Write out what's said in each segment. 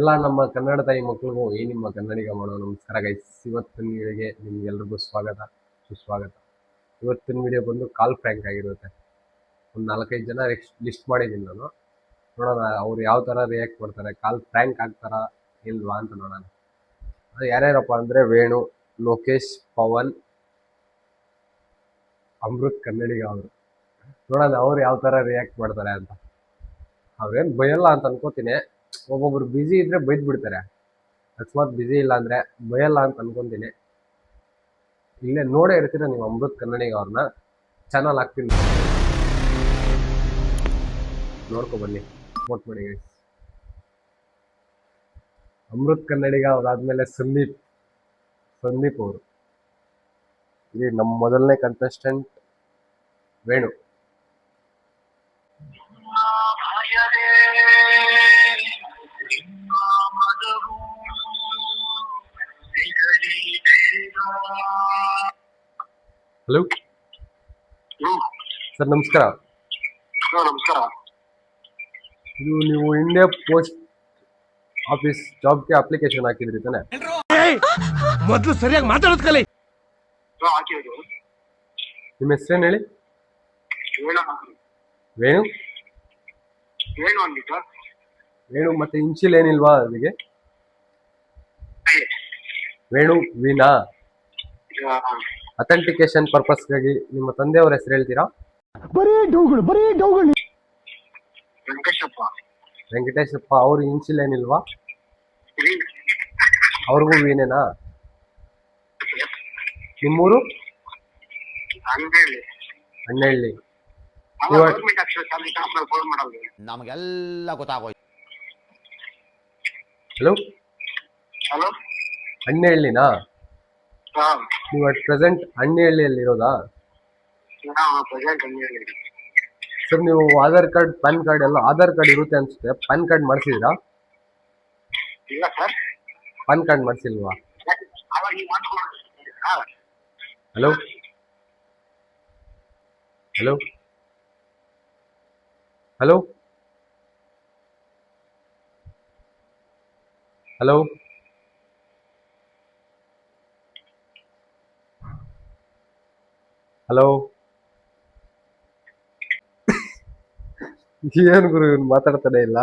ಎಲ್ಲ ನಮ್ಮ ಕನ್ನಡ ತಾಯಿ ಮಕ್ಕಳಿಗೂ ಈ ನಿಮ್ಮ ಕನ್ನಡಿಗ ಮಾಡೋ ನಮಸ್ಕಾರ ಗೈಸ್. ಇವತ್ತಿನ ವಿಡಿಯೋಗೆ ನಿಮ್ಗೆಲ್ರಿಗೂ ಸ್ವಾಗತ ಸುಸ್ವಾಗತ. ಇವತ್ತಿನ ವಿಡಿಯೋ ಬಂದು ಕಾಲ್ ಫ್ರ್ಯಾಂಕ್ ಆಗಿರುತ್ತೆ. ಒಂದು 4-5 ಜನ ಲಿಸ್ಟ್ ಮಾಡಿದ್ದೀನಿ ನಾನು. ನೋಡೋಣ ಅವ್ರು ಯಾವ ಥರ ರಿಯಾಕ್ಟ್ ಮಾಡ್ತಾರೆ, ಕಾಲ್ ಫ್ರ್ಯಾಂಕ್ ಆಗ್ತಾರಾ ಇಲ್ವಾ ಅಂತ ನೋಡೋಣ. ಅದು ಯಾರ್ಯಾರಪ್ಪ ಅಂದರೆ ವೇಣು, ಲೋಕೇಶ್, ಪವನ್, ಅಮೃತ್ ಕನ್ನಡಿಗ ಅವರು. ನೋಡೋಣ ಅವ್ರು ಯಾವ ಥರ ರಿಯಾಕ್ಟ್ ಮಾಡ್ತಾರೆ ಅಂತ. ಅವ್ರೇನು ಬೈಯಲ್ಲ ಅಂತ ಅನ್ಕೋತೀನಿ. ಒಬ್ಬೊಬ್ರು ಬ್ಯುಸಿ ಇದ್ರೆ ಬೈದ್ ಬಿಡ್ತಾರೆ, ಅಕಸ್ಮಾತ್ ಬ್ಯುಸಿ ಇಲ್ಲ ಅಂದ್ರೆ ಬೈಯಲ್ಲ ಅಂತ ಅನ್ಕೊಂತೀನಿ. ಇಲ್ಲೇ ನೋಡೇ ಇರ್ತೀರ ನೀವು ಅಮೃತ್ ಕನ್ನಡಿಗ ಅವ್ರನ್ನ. ಚಾನಲ್ ಹಾಕ್ತೀನಿ, ನೋಡ್ಕೊ ಬನ್ನಿ, ಸಪೋರ್ಟ್ ಮಾಡಿ ಗೈಸ್. ಅಮೃತ್ ಕನ್ನಡಿಗ ಅವ್ರಾದ್ಮೇಲೆ ಸಂದೀಪ್ ಅವರು. ಇಲ್ಲಿ ನಮ್ಮ ಮೊದಲನೇ ಕಂಟೆಸ್ಟೆಂಟ್ ವೇಣು. ಹಲೋ ಸರ್, ನಮಸ್ಕಾರ. ನಮಸ್ಕಾರ. ಇದು ನೀವು ಇಂಡಿಯಾ ಪೋಸ್ಟ್ ಆಫೀಸ್ ಜಾಬ್ಗೆ ಅಪ್ಲಿಕೇಶನ್ ಹಾಕಿದ್ರಿ ತಾನೆ? ಮೊದಲು ಸರಿಯಾಗಿ ಮಾತಾಡೋದು ಕಲಿ. ನಿಮ್ಮ ಹೆಸರೇನು ಹೇಳಿ? ವೇಣು ವೇಣು ಮತ್ತೆ ಇನ್ಶಿಲ್ ಏನಿಲ್ವಾ ಅದಕ್ಕೆ? ವೇಣು ವೀಣಾ. ಅಥೆಂಟಿಕೇಶನ್ ಪರ್ಪಸ್ಗಾಗಿ ನಿಮ್ಮ ತಂದೆಯವರ ಹೆಸರು ಹೇಳ್ತೀರಾ? ವೆಂಕಟೇಶಪ್ಪ. ಅವ್ರ ಇನ್ಶಿಲ್ ಏನಿಲ್ವಾ? ಅವ್ರಿಗೂ ವೀಣೇನಾ? ನಿಮ್ಮೂರು? ಹಣ್ಣಹಳ್ಳಿ. ನಮಗೆಲ್ಲ ಗೊತ್ತಾಗೋಯ್ತು. ಹಲೋ, ಹಣ್ಣಹಳ್ಳಿನಾ? ನೀವು ಅಟ್ ಪ್ರೆಸೆಂಟ್ ಹಣ್ಣಹಳ್ಳಿಯಲ್ಲಿ ಇರೋದಾ? ಸರ್, ನೀವು ಆಧಾರ್ ಕಾರ್ಡ್, ಪ್ಯಾನ್ ಕಾರ್ಡ್ ಎಲ್ಲ, ಆಧಾರ್ ಕಾರ್ಡ್ ಇರುತ್ತೆ ಅನ್ಸುತ್ತೆ. ಪ್ಯಾನ್ ಕಾರ್ಡ್ ಮಾಡಿಸಿದ್ರಾ? ಇಲ್ಲ ಸರ್. ಪ್ಯಾನ್ ಕಾರ್ಡ್ ಮಾಡಿಸಿಲ್ವಾ? Hello hello hello hello hello ಏನು ಗುರು, ಇವನು ಮಾತಾಡ್ತಾನೆ ಇಲ್ಲ.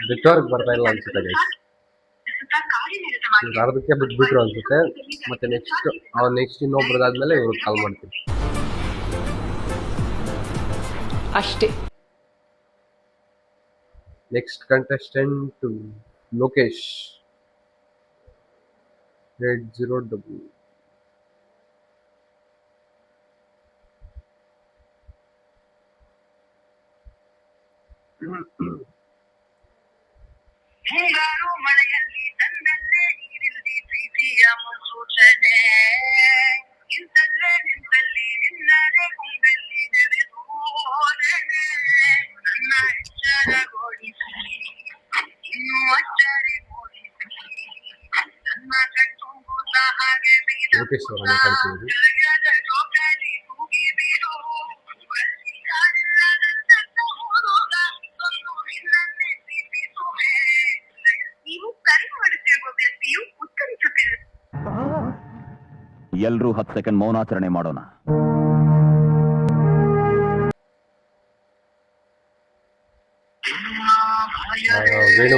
ನೆಟ್ವರ್ಕ್ ಬರ್ತಾ ಇಲ್ಲ ಅನ್ಸುತ್ತೆ ಗೈಸ್. ಅರ್ಧಕ್ಕೆ ಬಿಟ್ಬಿಟ್ರು ಅನ್ಸುತ್ತೆ. ಮತ್ತೆ ನೆಕ್ಸ್ಟ್ ಇನ್ನೊಬ್ರದಾದ್ಮೇಲೆ ಇವ್ರಿಗೆ ಕಾಲ್ ಮಾಡ್ತೀನಿ ಅಷ್ಟೇ. Next contestant Lokesh 80W. ಮುಂಗಾರು ಮಳೆಯಲ್ಲಿ ತನ್ನಲ್ಲೇ ನೀರಿಲ್ಲಿ ಪ್ರೀತಿಯ ಮುನ್ಸೂಚನೆ, ಇಂತಲ್ಲೇ ನಿಂತಲ್ಲಿ ನಿನ್ನದೇ ಗುಂಗಲ್ಲಿ ನೆನೆದು ಹೋದೆನೆ, ನನ್ನ ಎಚ್ಚರಗೊಳಿಸಿ ಇನ್ನೂ ಅಚ್ಚರಿ ಮೂಡಿಸಿ ನನ್ನ ಕಣ್ತುಂಬುತ್ತ ಹಾಗೆ ಲೋಕೇಶ್ ಅವರ ಮಾತಾಡ್ತಿರೋದು. ಜೋಕಾಲಿ ತೂಗಿ ಬೀರು ಎಲ್ರೂ 10 ಸೆಕೆಂಡ್ ಮೌನಾಚರಣೆ ಮಾಡೋಣ. ವೇಣು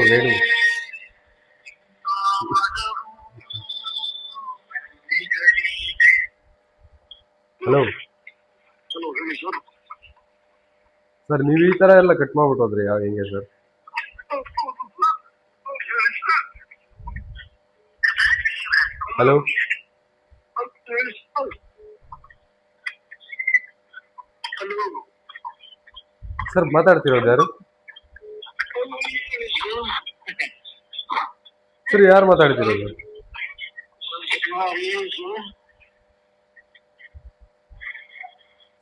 ಹಲೋ ಸರ್, ನೀವು ಈ ತರ ಎಲ್ಲ ಕಟ್ ಮಾಡ್ಬಿಟ್ಟೋದ್ರಿ? ಹೆಂಗೆ ಸರ್? ಹಲೋ ಸರ್, ಮಾತಾಡ್ತಿರೋದು ಯಾರು ಸರ್? ಯಾರು ಮಾತಾಡ್ತಿರೋದು?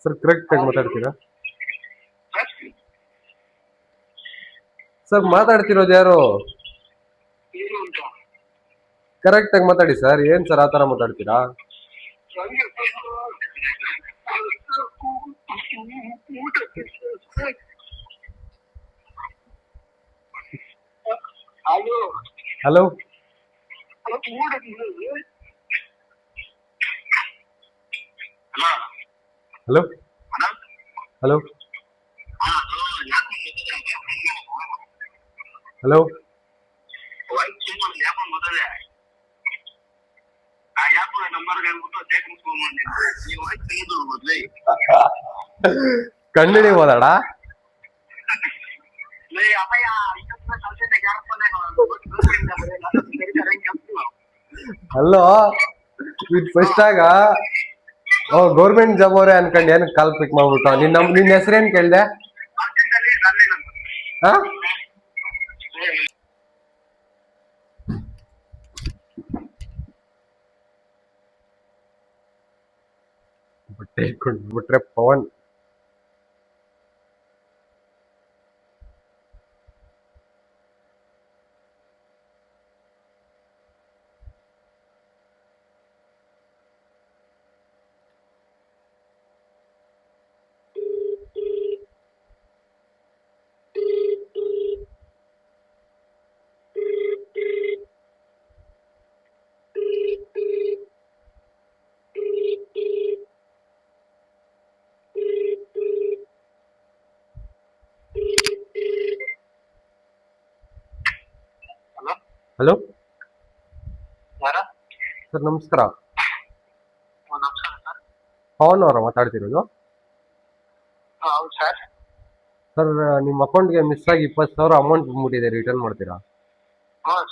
ಸರ್ ಕರೆಕ್ಟ್ ಆಗಿ ಮಾತಾಡ್ತೀರಾ? ಸರ್ ಮಾತಾಡ್ತಿರೋದು ಯಾರು? ಏನು ಅಂತ ಕರೆಕ್ಟ್ ಆಗಿ ಮಾತಾಡಿ ಸರ್. ಏನ್ ಸರ್ ಆತರ ಮಾತಾಡ್ತೀರಾ? ಊಟ ಹಲೋ ಹಲೋ ಊಟ ಹಲೋ ಹಲೋ ಹಲೋ ಕಣ್ಣಿಡಿ ಹೋದಾಡ ಅಲ್ಲೋ ಇದು ಫಸ್ಟ್ ಆಗ ಗೌರ್ಮೆಂಟ್ ಜಾಬ್ ಅವರೇ ಅನ್ಕೊಂಡು ಏನ್ ಕಾಲ್ ಪಿಕ್ ಮಾಡ್ಬಿಟ್ಟು ನಿನ್ನ ಹೆಸರೇನ್ ಕೇಳ್ದೆ? ಹಾ ಬಟ್ಟೆ ಇಟ್ಕೊಂಡ್ಬಿಟ್ರೆ ಪವನ್. ಹಲೋ ಯಾರ ಸರ್ ನಮಸ್ಕಾರ. ನಮಸ್ಕಾರ ಸರ್. ಪವನ್ ಅವರ ಮಾತಾಡ್ತಿರೋದು? ಹೌದು ಸರ್. ಸರ್ ನಿಮ್ಮ ಅಕೌಂಟ್ಗೆ ಮಿಸ್ ಆಗಿ 20,000 ಅಮೌಂಟ್ ಬಂದ್ಬಿಟ್ಟಿದೆ, ರಿಟರ್ನ್ ಮಾಡ್ತೀರಾ?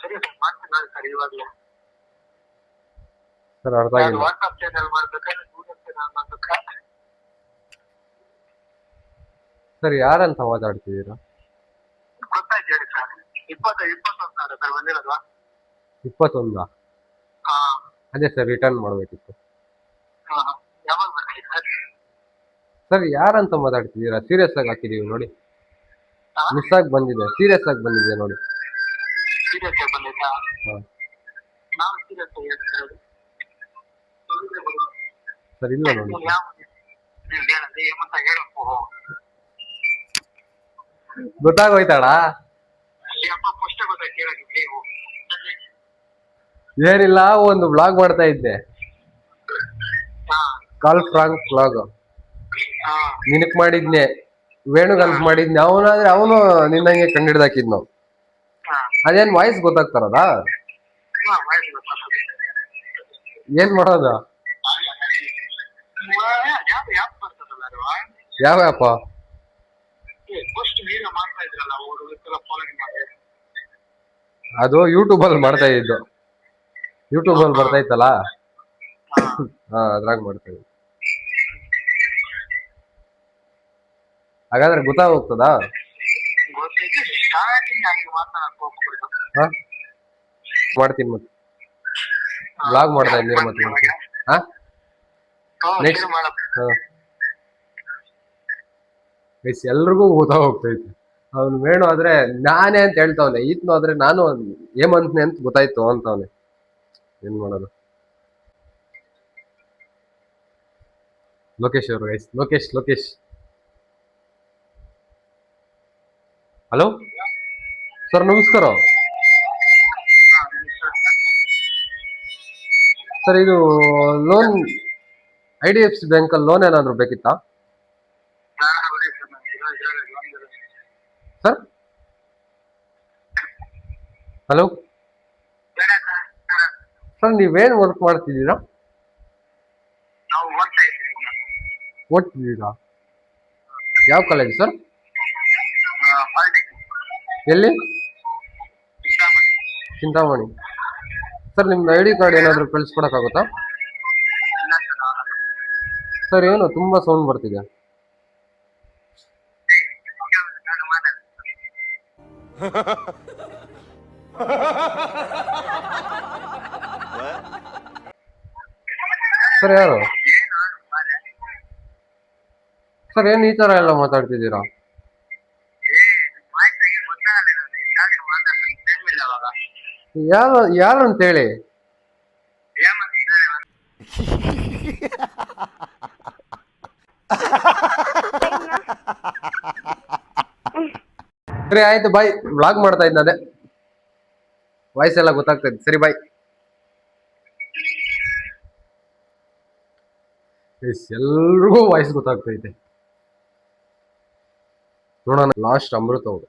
ಸರಿ ಸರ್, ಮಾಡ್ತೀನಿ ಸರ್ ಇವಾಗಲೇ. ಸರ್ ಅರ್ಥ ಆಗಿಲ್ಲ. ವಾಟ್ಸ್ಆಪ್ ಚಾನಲ್ ಮಾಡ್ಬೇಕಾ ಯೂಟ್ಯೂಬ್ ಚಾನಲ್ ಮಾಡ್ಬೇಕಾ? ಸರ್ ಯಾರಂತ ಮಾತಾಡ್ತಿದ್ದೀರಾ? ಗೊತ್ತಾಯ್ತು ಹೇಳಿ ಸರ್. 21 ಸಾವಿರ ಸರ್ ಬಂದಿರೋದು. 21? ಹಾ ಅದೇ ಸರ್ ರಿಟರ್ನ್ ಮಾಡಬೇಕಿತ್ತು. ಹಾ ಯಾವಾಗ ಬರ್ತೀವಿ ಸರ್? ಸರ್ ಯಾರಂತ ಮಾತಾಡ್ತಿದ್ದೀರಾ? ಸೀರಿಯಸ್ ಆಗಿ ಹಾಕಿದೀವಿ ನೋಡಿ. ಮಿಸ್ ಆಗಿ ಬಂದಿದೆ, ಸೀರಿಯಸ್ ಆಗಿ ಬಂದಿದೆ ನೋಡಿ. ಸೀರಿಯಸ್ ಆಗಿ ಬಂದಿದ್ದಾ? ಹಾ ನಾವು ಸೀರಿಯಸ್ ಆಗಿ ಹೇಳ್ತಿರೋದು ಸರ್. ಇಲ್ಲ ನೋಡಿ. ಹೇಳಂದ್ರೆ ಏಮಂತ ಹೇಳಪ್ಪು. ಗೊತ್ತಾಗೋಯ್ತಾಳ? ಅಪ್ಪ ಫಸ್ಟ್ ಗೊತ್ತಾಯ್ತು ಹೇಳಕ್ಕೆ ನೀವು. ಏನಿಲ್ಲ, ಒಂದು ಬ್ಲಾಗ್ ಮಾಡ್ತಾ ಇದ್ದೆ, ಹಾ ಕಾಲ್ ಫ್ರಾಂಕ್ ಬ್ಲಾಗ್. ಹಾ ನಿನಕ್ ಮಾಡಿದ್ನೆ, ವೇಣುಗಂತ ಮಾಡಿದ್ನೆ. ಅವನಾದ್ರೆ ಅವನು ನಿನ್ನಂಗೆ ಕಂಡಿಡ್ದಾಕಿದ್ನು. ಹಾ ಅದೇನ್ ವಾಯ್ಸ್ ಗೊತ್ತಾಗ್ತಾರದ? ಹಾ ಮಾಡಿ ಗೊತ್ತಾಗ್ತದೆ. ಏನ್ ಮಾಡೋದು? ಯಾಪ್ ಬರ್ತದಲ್ಲ ಅಲ್ವಾ? ಯಾವ ಆ್ಯಪ? ಫಸ್ಟ್ ನೀವೇ ಮಾಡ್ತಾ ಇದ್ರಲ್ಲ, ಅವರು ಫಾಲೋಯಿಂಗ್ ಮಾಡಿ. ಅದು ಯೂಟ್ಯೂಬ್ ಅಲ್ಲಿ ಮಾಡ್ತಾ ಇದ್ದು. ಯೂಟ್ಯೂಬ್ ಅಲ್ಲಿ ಬರ್ತಾ ಇತ್ತಲ್ಲ, ಹಾ ಅದ್ರಾಗ ಮಾಡ್ತಾ ಇದ್ದೆ. ಹಾಗಾದ್ರೆ ಗೊತ್ತಾಗೋಗ್ತದಾ? ಗೊತ್ತೈತೆ, ಸ್ಟಾರ್ಟಿಂಗ್ ಆಗಿ ಮಾತನಾಡಕ್ ಹೋಗ್ಬಿಡ್ತು. ಹಾ ಮಾಡ್ತೀನಿ ಮತ್ತೆ. ಬ್ಲಾಗ್ ಮಾಡ್ತಾ ಇದ್ದೀನಿ ಮತ್ತೆ ಮಾಡ್ತೀನಿ. ಹಾ ನೆಕ್ಸ್ಟ್ ಎಲ್ರಿಗೂ ಗೊತ್ತಾಗೋಗ್ತೈತೆ. ಅವ್ನು ವೇಣು ಆದ್ರೆ ನಾನೇ ಅಂತ ಹೇಳ್ತಾವನೆ, ಈತ್ನು ಆದ್ರೆ ನಾನು ಏಮಂತ್ನೆ ಅಂತ ಗೊತ್ತಾಯ್ತು ಅಂತವನೆ. ಏನ್ ಮಾಡೋದು? ಲೋಕೇಶ್ ಅವರು ಗೈಸ್, ಲೋಕೇಶ್. ಹಲೋ ಸರ್ ನಮಸ್ಕಾರ. ಸರ್ ಇದು ಲೋನ್ IDFC ಬ್ಯಾಂಕಲ್ಲಿ ಲೋನ್ ಏನಾದ್ರು ಬೇಕಿತ್ತಾ ಸರ್? ಹಲೋ ಸರ್, ನೀವೇನು ವರ್ಕ್ ಮಾಡ್ತಿದ್ದೀರಾ? ನಾವು ಓದ್ತಾ ಇದ್ದೀವಿ. ಓದ್ತಿದ್ದೀರಾ? ಯಾವ ಕಾಲೇಜ್ ಸರ್? ಪಾಲಿಟೆಕ್ನಿಕ್ ಎಲ್ಲಿ? ಚಿಂತಾಮಣಿ. ಸರ್ ನಿಮ್ದು ID ಕಾರ್ಡ್ ಏನಾದರೂ ಕಳಿಸ್ಕೊಡಕ್ಕಾಗುತ್ತಾ ಸರ್? ಏನು ತುಂಬಾ ಸೌಂಡ್ ಬರ್ತಿದೆ. ಸರ್ ಯಾರು ಸರ್? ಏನು ಈ ತರ ಎಲ್ಲ ಮಾತಾಡ್ತಿದ್ದೀರಾ? ಯಾರು ಅಂತೇಳಿ. ಸರಿ ಆಯ್ತು ಬಾಯ್, ವ್ಲಾಗ್ ಮಾಡ್ತಾ ಇದ್ನ ಅದೇ ವಾಯ್ಸ್ ಎಲ್ಲ ಗೊತ್ತಾಗ್ತಾ ಇತ್ತು. ಸರಿ ಬಾಯ್. ಎಲ್ರಿಗೂ ವಾಯ್ಸ್ ಗೊತ್ತಾಗ್ತೈತೆ. ನೋಡೋಣ ಲಾಸ್ಟ್ ಅಮೃತ ಅವರು.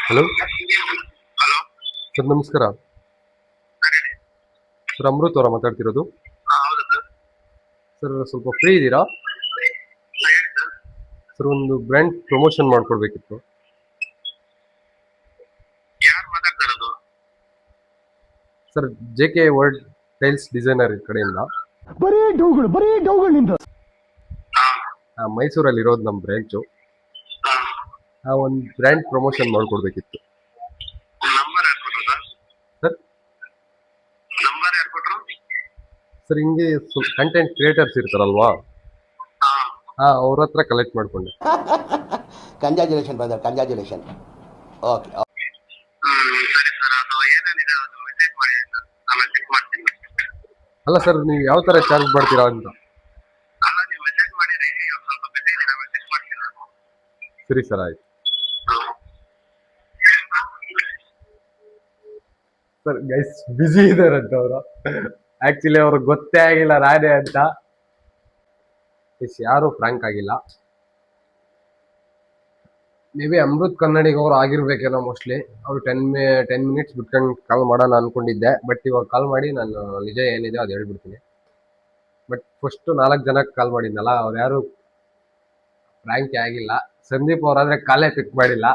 ಹಲೋ ಹಲೋ ಸರ್, ನಮಸ್ಕಾರ ಸರ್. ಅಮೃತ್ ಅವರ ಮಾತಾಡ್ತಿರೋದು ಹೌದು ಸರ್. ಸರ್. ಸ್ವಲ್ಪ ಫ್ರೀ ಇದ್ದೀರಾ ಸರ್? ಒಂದು ಬ್ರ್ಯಾಂಡ್ ಪ್ರಮೋಷನ್ ಮಾಡ್ಕೊಡ್ಬೇಕಿತ್ತು. ಯಾರು ಮಾತಾಡ್ತಾ ಇರೋದು? Sir, JK world tiles designer ಕಡೆಯಿಂದ. ಮೈಸೂರಲ್ಲಿ ಇರೋದು ನಮ್ಮ ಬ್ರ್ಯಾಂಚು. ಒಂದು ಬ್ರ್ಯಾಂಡ್ ಪ್ರಮೋಷನ್ ಮಾಡ್ಕೊಡ್ಬೇಕಿತ್ತು ನಂಬರ್ ಯಾರು ಕೊಟ್ರು ಸರ್? ಸರ್. ನಂಬರ್ ಯಾರು ಕೊಟ್ರು? ಸರ್, ಹಿಂಗೆ ಕಂಟೆಂಟ್ ಕ್ರಿಯೇಟರ್ಸ್ ಇರ್ತಾರಲ್ವಾ, ಅವ್ರ ಹತ್ರ ಕಲೆಕ್ಟ್ ಮಾಡ್ಕೊಂಡೆ. Congratulation brother, congratulation. ಓಕೆ. ಸರಿ ಸರ್, ಅದು ಏನೇನಿದೆ ಅದು ಮೆಸೇಜ್ ಮಾಡಿ ಸರ್, ಆಮೇಲೆ ಚೆಕ್ ಮಾಡ್ತೀನಿ. ಅಲ್ಲ ಸರ್, ನೀವು ಯಾವ ಥರ ಚಾರ್ಜ್ ಮಾಡ್ತೀರಾ ಅಂತ. ಅಲ್ಲ, ನೀವು ಮೆಸೇಜ್ ಮಾಡಿರಿ, ಸ್ವಲ್ಪ ಬಿಸಿ ಇದೆ, ಆಮೇಲೆ ಚೆಕ್ ಮಾಡ್ತೀನಿ ನಾನು. ಸರಿ ಸರ್, ಆಯ್ತು ಸರ್. ಗೈಸ್ ಬ್ಯುಸಿ ಇದಾರಂತ ಅವರು. ಆಕ್ಚುಲಿ ಅವ್ರಿಗೆ ಗೊತ್ತೇ ಆಗಿಲ್ಲ ನಾನೇ ಅಂತ. ಯಾರು ಫ್ರಾಂಕ್ ಆಗಿಲ್ಲ. ಮೇ ಬಿ ಅಮೃತ್ ಕನ್ನಡಿಗ ಅವ್ರು ಆಗಿರ್ಬೇಕೇನೋ ಮೋಸ್ಟ್ಲಿ. ಅವ್ರು 10 ಮಿನಿಟ್ಸ್ ಬಿಟ್ಕೊಂಡು ಕಾಲ್ ಮಾಡೋಣ ಅನ್ಕೊಂಡಿದ್ದೆ, ಬಟ್ ಇವಾಗ ಕಾಲ್ ಮಾಡಿ ನಾನು ನಿಜ ಏನಿದೆ ಅದು ಹೇಳ್ಬಿಡ್ತೀನಿ. ಬಟ್ ಫಸ್ಟ್ 4 ಜನಕ್ಕೆ ಕಾಲ್ ಮಾಡಿದ್ನಲ್ಲ, ಅವ್ರು ಯಾರು ಫ್ರಾಂಕೇ ಆಗಿಲ್ಲ. ಸಂದೀಪ್ ಅವರಾದ್ರೆ ಕಾಲೇ ಪಿಕ್ ಮಾಡಿಲ್ಲ.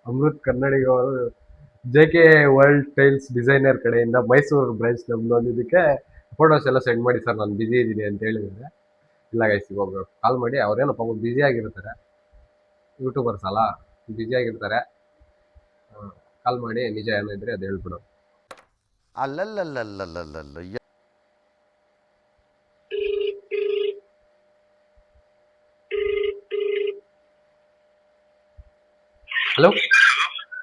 ಅಮೃತ್ ಕನ್ನಡಿಗ ಅವರು JK ವರ್ಲ್ಡ್ ಟೈಲ್ಸ್ ಡಿಸೈನರ್ ಕಡೆಯಿಂದ ಮೈಸೂರು ಬ್ರಾಂಚ್ ನಮ್ದು ಅಂದಿದ್ದಕ್ಕೆ ಫೋಟೋಸ್ ಎಲ್ಲ ಸೆಂಡ್ ಮಾಡಿ ಸರ್, ನಾನು ಬಿಸಿ ಇದ್ದೀನಿ ಅಂತ ಹೇಳಿದ್ರೆ. ಇಲ್ಲ ಗೈಸ್, ಇವಾಗ ಕಾಲ್ ಮಾಡಿ. ಅವ್ರೇನೋ ಪಾಪ ಬ್ಯುಸಿ ಆಗಿರ್ತಾರೆ, ಯೂಟ್ಯೂಬರ್ಸ್ ಅಲ್ಲ, ಬ್ಯುಸಿ ಆಗಿರ್ತಾರೆ. ಕಾಲ್ ಮಾಡಿ ನಿಜ ಏನಿದ್ರೆ ಅದು ಹೇಳ್ಬಿಡು. ಅಲ್ಲಲ್ಲಲ್ಲಲ್ಲಲ್ಲಲ್ಲ. ಹಲೋ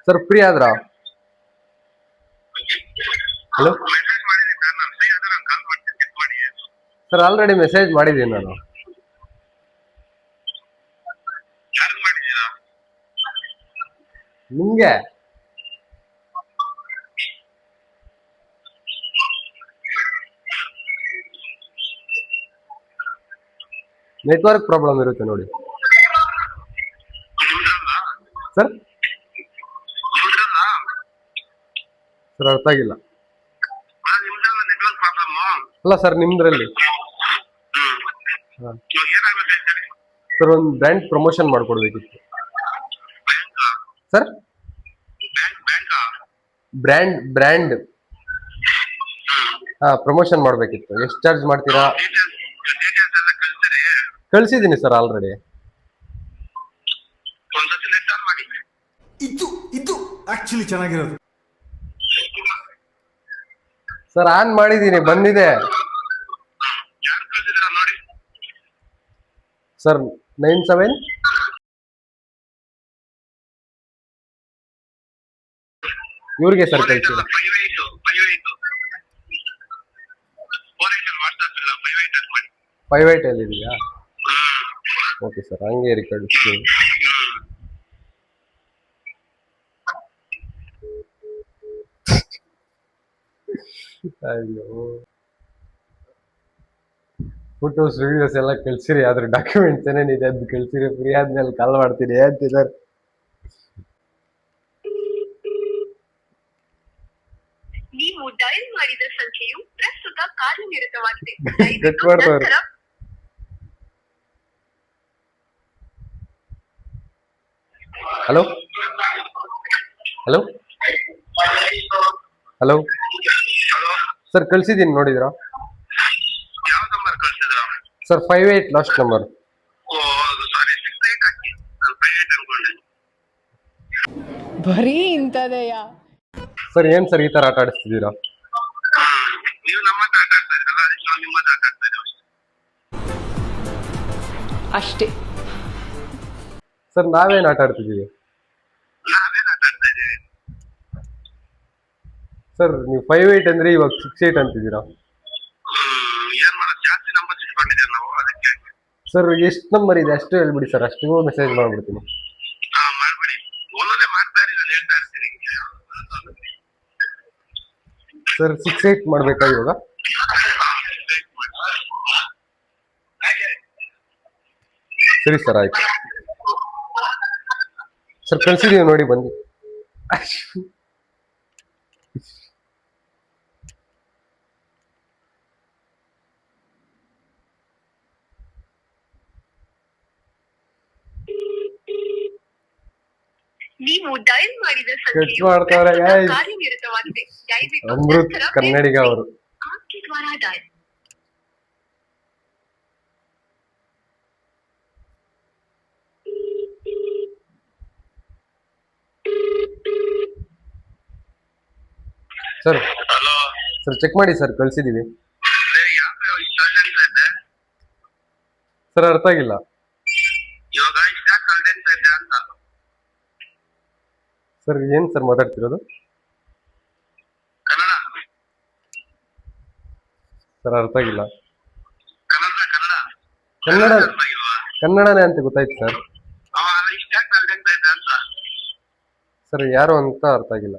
ಸರ್, ಫ್ರೀ ಆದ್ರಾ? ಹಲೋ ಮೆಸೇಜ್ ಮಾಡಿದ್ದೀನಿ ಸರ್, ನಾನು ಫ್ರೀ ಆದ್ರೆ ನಾನು ಕಾಲ್ ಮಾಡ್ತೀನಿ, ಚೆಕ್ ಮಾಡಿ. ಸರ್, ಆಲ್ರೆಡಿ ಮೆಸೇಜ್ ಮಾಡಿದ್ದೀನಿ ನಾನು. ಯಾರಿಗೆ ಮಾಡಿದ್ದೀರಾ? ನಿಮಗೆ. ನೆಟ್ವರ್ಕ್ ಪ್ರಾಬ್ಲಮ್ ಇರುತ್ತೆ ನೋಡಿ ನಿಮ್ದ್ರಲ್ಲ? ಸರ್. ನಿಮ್ದ್ರಲ್ಲ? ಸರ್, ಅರ್ಥ ಆಗಿಲ್ಲ. ನಿಮ್ದ್ರಲ್ಲ ನೆಟ್ವರ್ಕ್ ಪ್ರಾಬ್ಲಮ್? ಅಲ್ಲ ಸರ್, ನಿಮ್ದ್ರಲ್ಲಿ. ಇವಾಗ ಏನಾಗಬೇಕು ಸರ್? ಸರ್, ಒಂದು ಬ್ರ್ಯಾಂಡ್ ಪ್ರಮೋಷನ್ ಮಾಡ್ಕೊಡ್ಬೇಕಿತ್ತು ಬ್ಯಾಂಕಾ? ಸರ್. ಬ್ಯಾಂಕಾ? ಬ್ರ್ಯಾಂಡ್ ಪ್ರಮೋಷನ್ ಮಾಡ್ಬೇಕಿತ್ತು. ಎಷ್ಟು ಚಾರ್ಜ್ ಮಾಡ್ತೀರಾ? ಡೀಟೇಲ್ಸ್ ಎಲ್ಲ ಕಳ್ಸಿರಿ. ಕಳ್ಸಿದ್ದೀನಿ ಸರ್ ಆಲ್ರೆಡಿ. ಒಂದ್ಸತಿ ನೆಟ್ ಆನ್ ಮಾಡಿ. ಇದು ಆಕ್ಚುಲಿ ಚೆನ್ನಾಗಿರೋದು ಸರ್, ಆನ್ ಮಾಡಿದ್ದೀನಿ, ಬಂದಿದೆ ಯಾರು ಕಳ್ಸಿದ್ದೀರಾ ನೋಡಿ. ಸರ್. 97 ಇವ್ರಿಗೆ ಸರ್ ಕಳ್ಸಿಲ್ಲ. 58 ವಾಟ್ಸ್ಆಪ್ ಇಲ್ಲ, 58 ಮಾಡಿ. 58 ಅಲ್ಲಿ ಇದೆಯಾ? ಓಕೆ ಸರ್, ಹಂಗೆ ಕಳಿಸ್ತೀನಿ. ಅಯ್ಯೋ, ಫೋಟೋಸ್ ವಿಡಿಯೋಸ್ ಎಲ್ಲ ಕಳ್ಸಿರಿ, ಅದ್ರ ಡಾಕ್ಯುಮೆಂಟ್ಸ್ ಏನೇನಿದೆ ಅದು ಕಳ್ಸಿರಿ. ಫ್ರೀ ಆದ್ಮೇಲೆ ಕಾಲ್ ಮಾಡ್ತೀನಿ ಅಂತಿದ್ದಾರೆ. ನೀವು ಡಯಲ್ ಮಾಡಿದ ಸಂಖ್ಯೆಯು ಪ್ರಸ್ತುತ ಕಾರ್ಯನಿರತವಾಗಿದೆ. ಕಟ್ ಮಾಡ್ತಾರೆ. ನಂತರ ಹಲೋ ಹಲೋ ಹಲೋ ಸರ್, ಕಳ್ಸಿದ್ದೀನಿ, ನೋಡಿದ್ರಾ? ಯಾವ ನಂಬರ್ ಕಳ್ಸಿದ್ರಾ? Sir, 58 last number. Oh sorry, 68 ಹಾಕಿ. ನಾನು 58 ಅನ್ಕೊಂಡೆ. ಬರೀ ಇಂಥದೆಯಾ? ಸರ್, ಏನ್ ಸರ್ ಈ ತರ ಆಟ ಆಡಿಸ್ತಿದ್ದೀರಾ? ನೀವು ನಮ್ಮ ಹತ್ರ ಆಟ ಆಡ್ತಾ ಇದ್ರಲ್ಲ, ಅದಕ್ಕೆ ನಾವು ನಿಮ್ಮ ಹತ್ರ ಆಟ ಆಡ್ತಾ ಇದ್ದೇವೆ. ಅಷ್ಟೇ. ಸರ್ ನಾವೇನ್ ಆಟ ಆಡ್ತಿದೀವಿ ನಾವೇನ್ ಆಟ ಆಡ್ತಾ ಇದೀವಿ? ಸರ್? ನೀವು 5'8" ಅಂದ್ರೆ ಇವಾಗ 6'8" ಅಂತಿದ್ದೀರಾ. ಏನ್ ಮಾಡೋದು, ಜಾಸ್ತಿ ನಂಬರ್ ಇಟ್ಕೊಂಡಿದ್ದೀವಿ ನಾವು, ಅದಕ್ಕೆ. ಸರ್ ಎಷ್ಟು ನಂಬರ್ ಇದೆ ಅಷ್ಟು ಹೇಳ್ಬಿಡಿ ಸರ್, ಅಷ್ಟು ಮೆಸೇಜ್ ಮಾಡ್ಬಿಡ್ತೀನಿ. ಮಾಡ್ಬಿಡಿ, ಒಂದೊಂದೇ ಮಾಡ್ತಾ ಇರಿ, ನಾನು ಹೇಳ್ತಾ ಇರ್ತೀನಿ. ಸರ್ 6'8" ಮಾಡ್ಬೇಕಾ ಇವಾಗ? ಸರಿ ಸರ್ ಆಯ್ತು. ಸರ್ ಕಳ್ಸಿದೀವಿ ನೋಡಿ ಬನ್ನಿ. ನೀವು ಡಯಲ್ ಮಾಡಿದ ಕಟ್ ಸಂಖ್ಯೆಯು ಮಾಡ್ತಾರೆ ಪ್ರಸ್ತುತ guys. ಕಾರ್ಯನಿರತವಾಗಿದೆ. ದಯವಿಟ್ಟು ಅಮೃತ್ ನಂತರ ಕನ್ನಡಿಗ ಅವರು. आपके द्वारा dial sir hello, sir check ಮಾಡಿ ಸರ್, ಕಳ್ಸಿದೀವಿ. ಯಾಕೆ ಇಷ್ಟ ಅಂತ ಇದ್ದೆ? ಸರ್ ಅರ್ಥ ಆಗಿಲ್ಲ. ಇವಾಗ ಇಷ್ಟ ಕಳ್ದೆಂತ ಇದ್ದೆ ಅಂತ. ಸರ್ ಏನ್ ಸರ್ ಮಾತಾಡ್ತಿರೋದು? ಕನ್ನಡ ಸರ್ ಅರ್ಥ ಆಗಿಲ್ಲ. ಕನ್ನಡ ಕನ್ನಡ ಕನ್ನಡ ಇಲ್ವಾ? ಕನ್ನಡನೇ ಅಂತ ಗೊತ್ತಾಯ್ತು ಸರ್. ಇಷ್ಟ ಕಳ್ದೆಂತ ಇದ್ದೆ ಅಂತ. ಸರ್ ಯಾರು ಅಂತ ಅರ್ಥ ಆಗಿಲ್ಲ.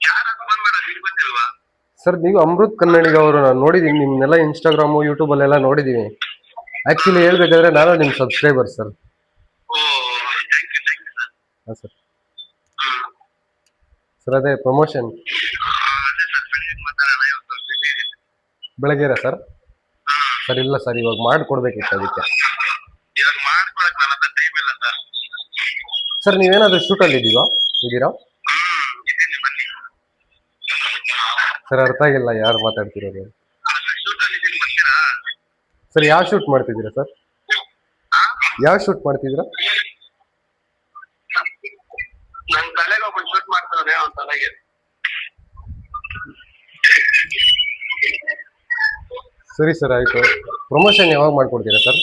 ಯಾರ ಫೋನ್ ಮಾಡೋದು ನಿಮ್ಗೆ ಗೊತ್ತಿಲ್ವಾ? ಸರ್ ನೀವು ಅಮೃತ್ ಕನ್ನಡಿಗ ಅವರು, ನಾನು ನೋಡಿದೀನಿ ನಿಮ್ನೆಲ್ಲ ಇನ್ಸ್ಟಾಗ್ರಾಮು ಯೂಟ್ಯೂಬಲ್ಲೆಲ್ಲ ನೋಡಿದೀನಿ. ಆಕ್ಚುಲಿ ಹೇಳ್ಬೇಕಾದ್ರೆ ನಾನು ನಿಮ್ subscriber sir. Oh, thank you sir. ಹಾಂ ಸರ್. ಸರ್ ಅದೇ ಪ್ರಮೋಷನ್ ಅದೇ ಸರ್, ಬೆಳಿಗ್ಗೆ ಮಾತಾಡೋಣ, ಇವತ್ತು ಸ್ವಲ್ಪ ಬಿಸಿ ಇದೆ. ಬೆಳಗ್ಗೆರಾ ಸರ್? ಸರ್ ಇಲ್ಲ ಸರ್, ಇವಾಗ ಮಾಡಿಕೊಡ್ಬೇಕಿತ್ತು ಅದಕ್ಕೆ. ಇವಾಗ ಮಾಡ್ಕೊಳಕ್ ನನ್ನ ಹತ್ರ ಟೈಮ್ ಇಲ್ಲ ಸರ್. ಸರ್ ನೀವೇನಾದ್ರೂ ಶೂಟಲ್ಲಿ ಇದ್ದೀರಾ? ಇದೀನಿ, ಬನ್ನಿ. ಸರ್ ಅರ್ಥ ಆಗಿಲ್ಲ ಯಾರು ಮಾತಾಡ್ತಿರೋದು. ಶೂಟಲ್ಲಿ ಇದೀನಿ, ಬರ್ತೀರಾ? ಸರ್ ಯಾವ ಶೂಟ್ ಮಾಡ್ತಿದ್ದೀರಾ ಸರ್? ಯಾವ ಶೂಟ್ ಮಾಡ್ತಿದ್ದೀರಾ? ನನ್ ತಲೆಗೆ ಒಬ್ಬ ಶೂಟ್ ಮಾಡ್ತಾನೆ, ಅವ್ನ ತಲೆಗೆ. ಸರಿ ಸರ್ ಆಯ್ತು. ಪ್ರಮೋಷನ್ ಯಾವಾಗ ಮಾಡ್ಕೊಡ್ತೀರಾ sir?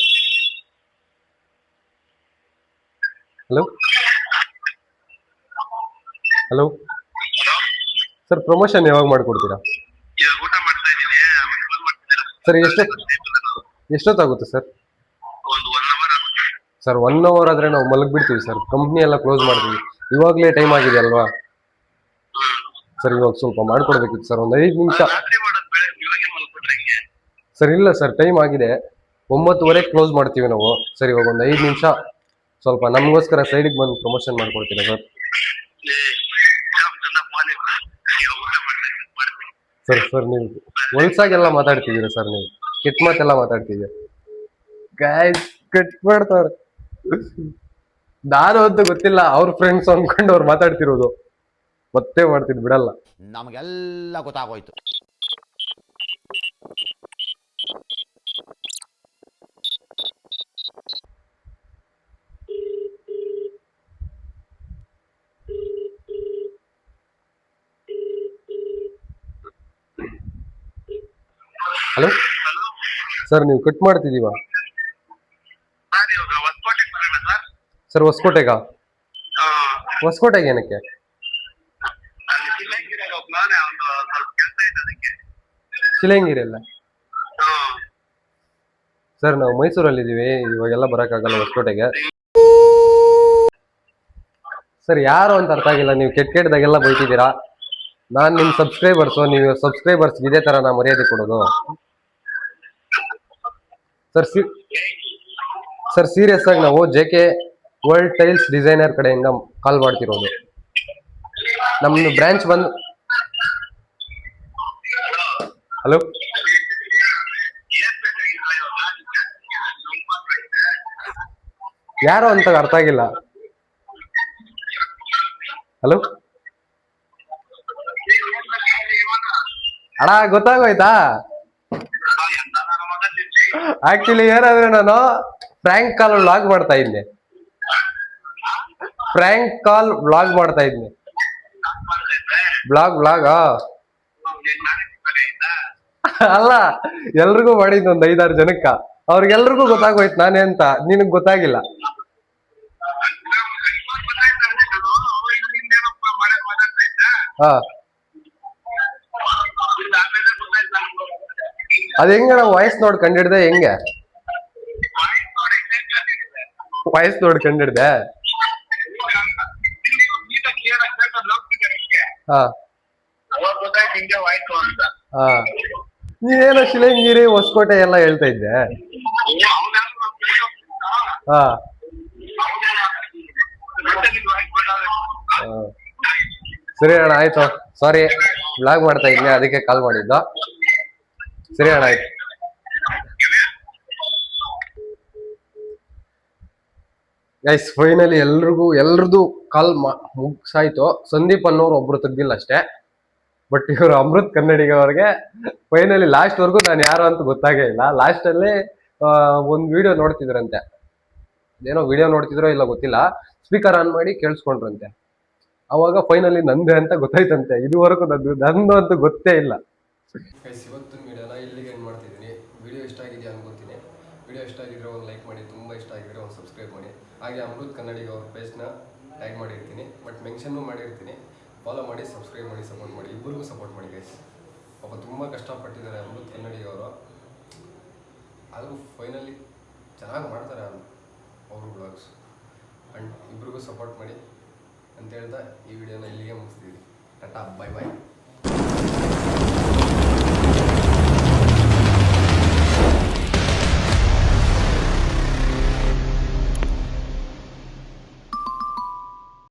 Hello hello sir, promotion ಯಾವಾಗ ಮಾಡ್ಕೊಡ್ತೀರಾ? ಇವಾಗ ಊಟ ಮಾಡ್ತಾ ಇದೀನಿ, ಆಮೇಲೆ ಫೋನ್ ಮಾಡ್ತಿದ್ದೀರಾ? ಸರ್ ಎಷ್ಟೊತ್ತಾಗುತ್ತೆ ಸರ್? ಒಂದು 1 hour ಆಗುತ್ತೆ. ಸರ್ 1 hour ಆದ್ರೆ ನಾವು ಮಲಗ್ಬಿಡ್ತೀವಿ ಸರ್, ಕಂಪ್ನಿ ಎಲ್ಲ ಕ್ಲೋಸ್ ಮಾಡ್ತೀವಿ. ಇವಾಗಲೇ ಟೈಮ್ ಆಗಿದೆ ಅಲ್ವಾ ಸರ್? ಇವಾಗ ಸ್ವಲ್ಪ ಮಾಡ್ಕೊಡ್ಬೇಕಿತ್ತು ಸರ್, ಒಂದು 5 ನಿಮಿಷ. ರಾತ್ರಿ ಮಾಡೋದು ಬೆಳಗ್ಗೆ ಇವಾಗೆ ಮಲ್ಕೊಟ್ರೆ ಹೆಂಗೆ? ಸರ್ ಇಲ್ಲ ಸರ್, ಟೈಮ್ ಆಗಿದೆ, 9:30 ಕ್ಲೋಸ್ ಮಾಡ್ತೀವಿ ನಾವು. ಸರ್ ಇವಾಗ ಒಂದು 5 ನಿಮಿಷ ಸ್ವಲ್ಪ ನಮಗೋಸ್ಕರ ಸೈಡಿಗೆ ಬಂದು ಪ್ರಮೋಷನ್ ಮಾಡ್ಕೊಡ್ತೀರಾ ಸರ್? ಫೋನ್ ಇಲ್ಲ, ಇವಾಗ ಊಟ ಮಾಡ್ತೀನಿ. ಸರ್ ನೀವು ಹೊಲ್ಸಾಗೆಲ್ಲ ಮಾತಾಡ್ತಿದ್ದೀರಾ ಸರ್, ನೀವು ಕೆಟ್ಟ ಮಾತೆಲ್ಲ ಮಾತಾಡ್ತಿದ್ದೀರ. ಗಾಯ್ಸ್ ಕಟ್ ಮಾಡ್ತಾವ್ರೆ. ನಾನು ಅಂತ ಗೊತ್ತಿಲ್ಲ, ಅವ್ರ ಫ್ರೆಂಡ್ಸ್ ಅನ್ಕೊಂಡು ಅವ್ರು ಮಾತಾಡ್ತಿರೋದು. ಮತ್ತೆ ಮಾಡ್ತಿದ್ ಬಿಡಲ್ಲ. ನಮಗೆಲ್ಲ ಗೊತ್ತಾಗೋಯ್ತು. ಹಲೋ ಸರ್, ನೀವು ಕಟ್ ಮಾಡ್ತಿದೀವ? ಸರ್ ಇವಾಗ ಹೊಸಕೋಟೆಗೆ ಬರೋಣ ಸರ್. ಸರ್ ಹೊಸಕೋಟೆಗಾ? ಹೊಸಕೋಟೆಗೆ ಏನಕ್ಕೆ? ಅಲ್ಲಿ ಶಿಲಂಗಿರಾಗ ಒಬ್ಬನೇ, ಒಂದು ಸ್ವಲ್ಪ ಕೆಲಸ ಇದೆ ಅದಕ್ಕೆ. ಶಿಲಂಗಿರೆಲ್ಲ? ಸರ್ ನಾವು ಮೈಸೂರಲ್ಲಿದ್ದೀವಿ, ಇವಾಗೆಲ್ಲ ಬರೋಕ್ಕಾಗಲ್ಲ ಹೊಸಕೋಟೆಗೆ. ಸರ್ ಯಾರು ಅಂತ ಅರ್ಥ ಆಗಿಲ್ಲ, ನೀವು ಕೆಟ್ಟದಾಗೆಲ್ಲ ಬೈತಿದ್ದೀರಾ. ನಾನು ನಿಮ್ಮ ಸಬ್ಸ್ಕ್ರೈಬರ್ಸು, ನೀವು ಸಬ್ಸ್ಕ್ರೈಬರ್ಸ್ ಇದೇ ಥರ ನಾ ಮರ್ಯಾದೆ ಕೊಡೋದು ಸರ್? ಸರ್ ಸೀರಿಯಸ್ ಆಗಿ ನಾವು JK ವರ್ಲ್ಡ್ ಟೈಲ್ಸ್ ಡಿಸೈನರ್ ಕಡೆಯಿಂದ ಕಾಲ್ ಮಾಡ್ತಿರೋದು. ನಮ್ಮದು ಬ್ರಾಂಚ್ ಬಂದು. ಹಲೋ ಯಾರು ಅಂತ ಅರ್ಥ ಆಗಿಲ್ಲ. ಹಲೋ ಅಣ್ಣ ಗೊತ್ತಾಗೋಯ್ತಾ? ಆಕ್ಚುಲಿ ಏನಾದ್ರೆ ನಾನು ಫ್ರ್ಯಾಂಕ್ ಕಾಲ್ ವ್ಲಾಗ್ ಮಾಡ್ತಾ ಇದ್ದೆ. ಬ್ಲಾಗ್ ಅಲ್ಲ, ಎಲ್ರಿಗೂ ಮಾಡಿದ್ದು ಒಂದು 5-6 ಜನಕ್ಕ. ಅವ್ರಿಗೆಲ್ರಿಗೂ ಗೊತ್ತಾಗೋಯ್ತು ನಾನೇ ಅಂತ, ನಿನಗ್ ಗೊತ್ತಾಗಿಲ್ಲ. ಹಾ, ಅದ್ ಹೆಂಗ ವಾಯ್ಸ್ ನೋಡ್ ಕಂಡಿಡ್ದೆ? ಹೆಂಗೆ ವಾಯ್ಸ್ ನೋಡ್ ಕಂಡಿಡ್ದೆ? ಹಾ ಹಾ, ನೀನೇನೋ ಶಿಲಂಗಿರಿ ಹೊಸಕೋಟೆ ಎಲ್ಲ ಹೇಳ್ತಾ ಇದ್ದೆ. ಹಾ ಸರಿ ಅಣ್ಣ, ಆಯ್ತು. ಸಾರಿ, ವ್ಲಾಗ್ ಮಾಡ್ತಾ ಇದ್ನಿ, ಅದಕ್ಕೆ ಕಾಲ್ ಮಾಡಿದ್ದು. ಸರಿ ಅಣ್ಣ, ಆಯ್ತು. ಗೈಸ್, ಫೈನಲಿ ಎಲ್ರದು ಕಾಲ್ ಮುಗ್ಸಾಯ್ತು. ಸಂದೀಪ್ ಅನ್ನೋರು ಒಬ್ರು ತೆಗ್ದಿಲ್ಲ ಅಷ್ಟೇ. ಬಟ್ ಇವರು ಅಮೃತ್ ಕನ್ನಡಿಗ ಅವ್ರಿಗೆ ಫೈನಲಿ ಲಾಸ್ಟ್ ವರ್ಗು ನಾನು ಯಾರು ಅಂತ ಗೊತ್ತಾಗೇ ಇಲ್ಲ. ಲಾಸ್ಟ್ ಅಲ್ಲಿ ಒಂದ್ ವಿಡಿಯೋ ನೋಡ್ತಿದ್ರಂತೆ, ಏನೋ ವಿಡಿಯೋ ನೋಡ್ತಿದ್ರೋ ಇಲ್ಲ ಗೊತ್ತಿಲ್ಲ, ಸ್ಪೀಕರ್ ಆನ್ ಮಾಡಿ ಕೇಳಿಸ್ಕೊಂಡ್ರಂತೆ. ಅವಾಗ ಫೈನಲಿ ನಂದೆ ಅಂತ ಗೊತ್ತಾಯ್ತಂತೆ. ಇದುವರೆಗೂ ನಂದು ಅಂತ ಗೊತ್ತೇ ಇಲ್ಲ. ಇವತ್ತಿನ ವಿಡಿಯೋನ ಇಲ್ಲಿಗೆ ಎಂಡ್ ಮಾಡ್ತಿದ್ದೀನಿ. ವಿಡಿಯೋ ಇಷ್ಟ ಆಗಿದೆಯಾ ಅನ್ಕೋತೀನಿ. ವಿಡಿಯೋ ಇಷ್ಟ ಆಗಿದ್ರೆ ಒಂದು ಲೈಕ್ ಮಾಡಿ, ತುಂಬ ಇಷ್ಟ ಆಗಿದ್ರೆ ಒಂದು ಸಬ್ಸ್ಕ್ರೈಬ್ ಮಾಡಿ. ಹಾಗೆ ಅಮೃತ್ ಕನ್ನಡಿಗ ಅವ್ರ ಪೇಜ್ನ ಟ್ಯಾಗ್ ಮಾಡಿರ್ತೀನಿ, ಬಟ್ ಮೆನ್ಷನ್ನು ಮಾಡಿರ್ತೀನಿ. ಫಾಲೋ ಮಾಡಿ, ಸಬ್ಸ್ಕ್ರೈಬ್ ಮಾಡಿ, ಸಪೋರ್ಟ್ ಮಾಡಿ. ಇಬ್ಬರಿಗೂ ಸಪೋರ್ಟ್ ಮಾಡಿ ಗೈಸ್. ಪಾಪ ತುಂಬ ಕಷ್ಟಪಟ್ಟಿದ್ದಾರೆ ಅಮೃತ್ ಕನ್ನಡಿಗ ಅವರು. ಆದರೂ ಫೈನಲಿ ಚೆನ್ನಾಗಿ ಮಾಡ್ತಾರೆ ಅವರು ಬ್ಲಾಗ್ಸ್. ಆ್ಯಂಡ್ ಇಬ್ರಿಗೂ ಸಪೋರ್ಟ್ ಮಾಡಿ ಅಂತ ಹೇಳ್ತಾ ಈ ವಿಡಿಯೋನ ಇಲ್ಲಿಗೆ ಮುಗಿಸ್ತೀವಿ. Tata, bye bye.